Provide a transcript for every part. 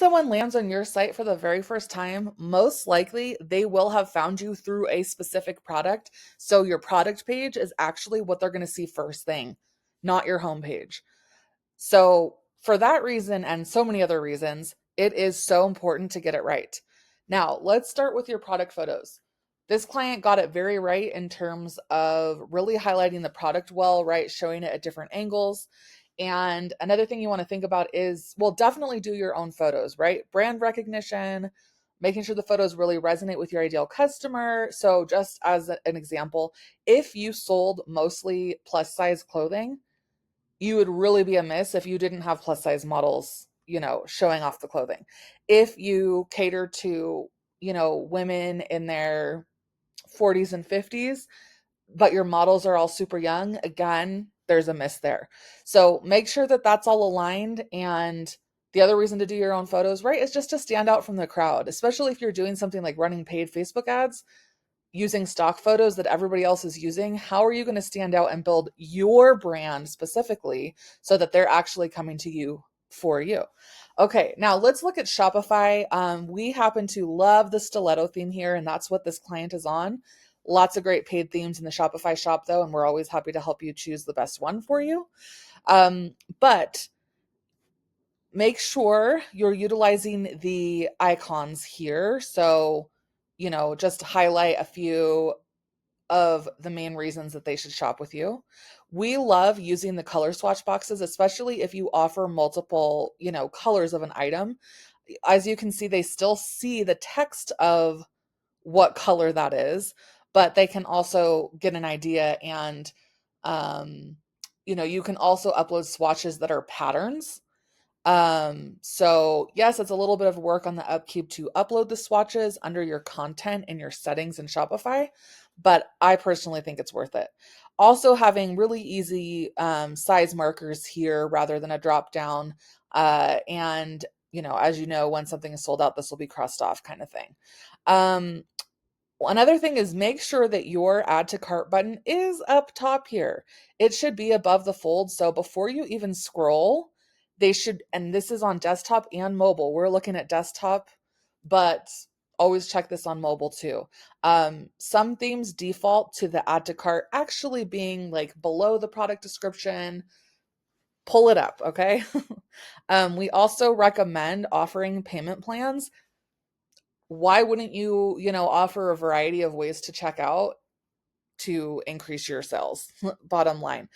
someone lands on your site for the very first time, most likely they will have found you through a specific product. So your product page is actually what they're going to see first thing, not your homepage. So, for that reason and so many other reasons, it is so important to get it right. Now, let's start with your product photos. This client got it very right in terms of really highlighting the product well, right? Showing it at different angles. And another thing you want to think about is, well, definitely do your own photos, right? Brand recognition, making sure the photos really resonate with your ideal customer. So, just as an example, if you sold mostly plus size clothing, you would really be amiss if you didn't have plus size models, showing off the clothing. If you cater to, women in their 40s and 50s, but your models are all super young, again, there's a miss there. So make sure that that's all aligned. And the other reason to do your own photos, right, is just to stand out from the crowd, especially if you're doing something like running paid Facebook ads using stock photos that everybody else is using. How are you going to stand out and build your brand specifically so that they're actually coming to you for you? Okay, now let's look at Shopify. We happen to love the stiletto theme here, and that's what this client is on. Lots of great paid themes in the Shopify shop, though, and we're always happy to help you choose the best one for you. But make sure you're utilizing the icons here. So, just highlight a few of the main reasons that they should shop with you. We love using the color swatch boxes, especially if you offer multiple, colors of an item. As you can see, they still see the text of what color that is, but they can also get an idea. And, you can also upload swatches that are patterns. So yes, it's a little bit of work on the upkeep to upload the swatches under your content and your settings in Shopify, but I personally think it's worth it. Also, having really easy size markers here rather than a drop down. And, as you know, when something is sold out, this will be crossed off kind of thing. Another thing is make sure that your add to cart button is up top here. It should be above the fold. So before you even scroll, they should, and this is on desktop and mobile. We're looking at desktop, but always check this on mobile too. Some themes default to the add to cart actually being like below the product description. Pull it up, okay? We also recommend offering payment plans. Why wouldn't you, offer a variety of ways to check out to increase your sales? Bottom line.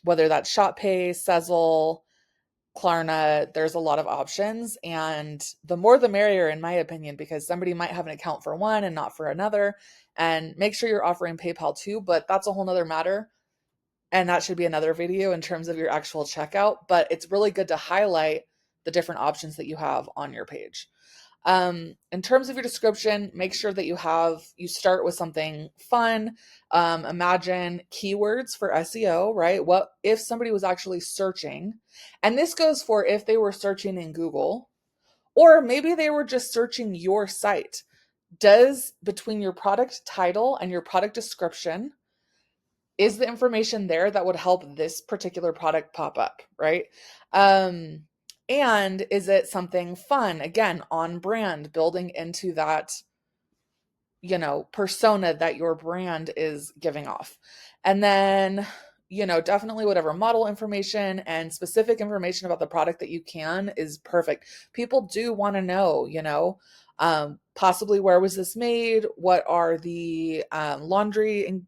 Whether that's ShopPay, Sezzle, Klarna, there's a lot of options, and the more the merrier, in my opinion, because somebody might have an account for one and not for another. And make sure you're offering PayPal too, but that's a whole nother matter. And that should be another video in terms of your actual checkout, but it's really good to highlight the different options that you have on your page. In terms of your description, make sure that you start with something fun. Imagine keywords for SEO, right? What if somebody was actually searching? And this goes for if they were searching in Google, or maybe they were just searching your site. Does between your product title and your product description, is the information there that would help this particular product pop up, right? And is it something fun, again, on brand, building into that, persona that your brand is giving off? And then, definitely whatever model information and specific information about the product that you can is perfect. People do want to know, possibly where was this made? What are the laundry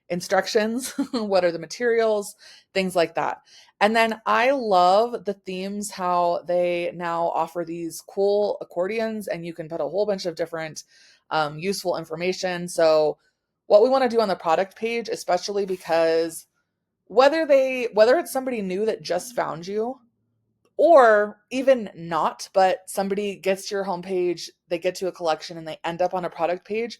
instructions? What are the materials? Things like that. And then I love the themes, how they now offer these cool accordions and you can put a whole bunch of different useful information. So what we want to do on the product page, especially because whether it's somebody new that just found you or even not, but somebody gets to your homepage, they get to a collection and they end up on a product page,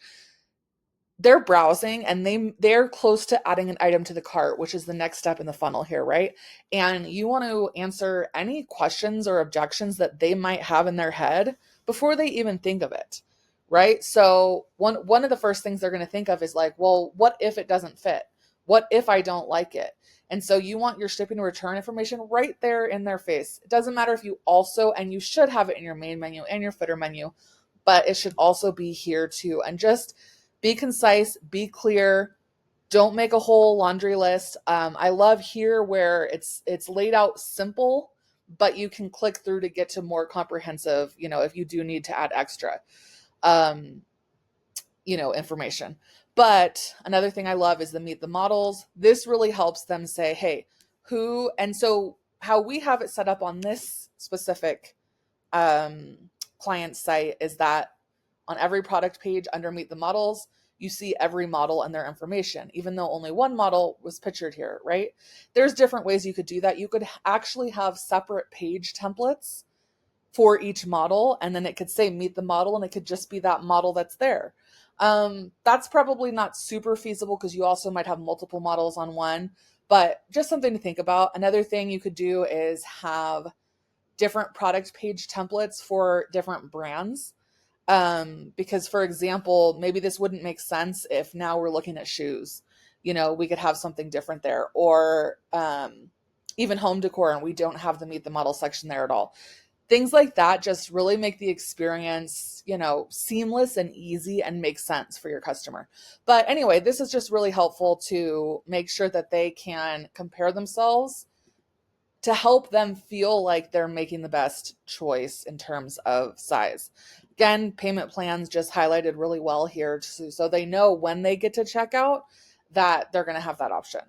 they're browsing and they're close to adding an item to the cart, which is the next step in the funnel here, right? And you want to answer any questions or objections that they might have in their head before they even think of it, right? So one of the first things they're going to think of is like, well, what if it doesn't fit? What if I don't like it? And so you want your shipping and return information right there in their face. It doesn't matter if you also, and you should have it in your main menu and your footer menu, but it should also be here too. And just be concise, be clear. Don't make a whole laundry list. I love here where it's laid out simple, but you can click through to get to more comprehensive, if you do need to add extra. Um, information. But another thing I love is the meet the models. This really helps them say, hey, who, and so how we have it set up on this specific client site is that on every product page under meet the models, you see every model and their information, even though only one model was pictured here, right? There's different ways you could do that. You could actually have separate page templates for each model, and then it could say meet the model, and it could just be that model that's there. That's probably not super feasible because you also might have multiple models on one, but just something to think about. Another thing you could do is have different product page templates for different brands. Because for example, maybe this wouldn't make sense if now we're looking at shoes. We could have something different there, or even home decor, and we don't have the meet the model section there at all. Things like that just really make the experience, seamless and easy and make sense for your customer. But anyway, this is just really helpful to make sure that they can compare themselves to help them feel like they're making the best choice in terms of size. Again, payment plans just highlighted really well here so they know when they get to checkout that they're going to have that option.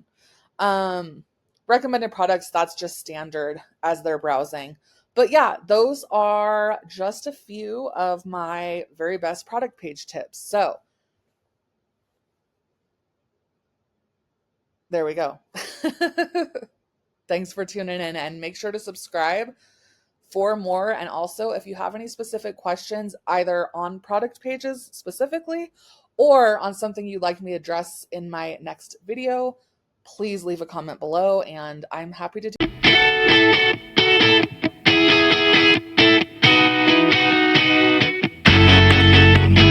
Recommended products, that's just standard as they're browsing. But yeah, those are just a few of my very best product page tips. So there we go. Thanks for tuning in, and make sure to subscribe for more. And also, if you have any specific questions, either on product pages specifically or on something you'd like me to address in my next video, please leave a comment below and I'm happy to do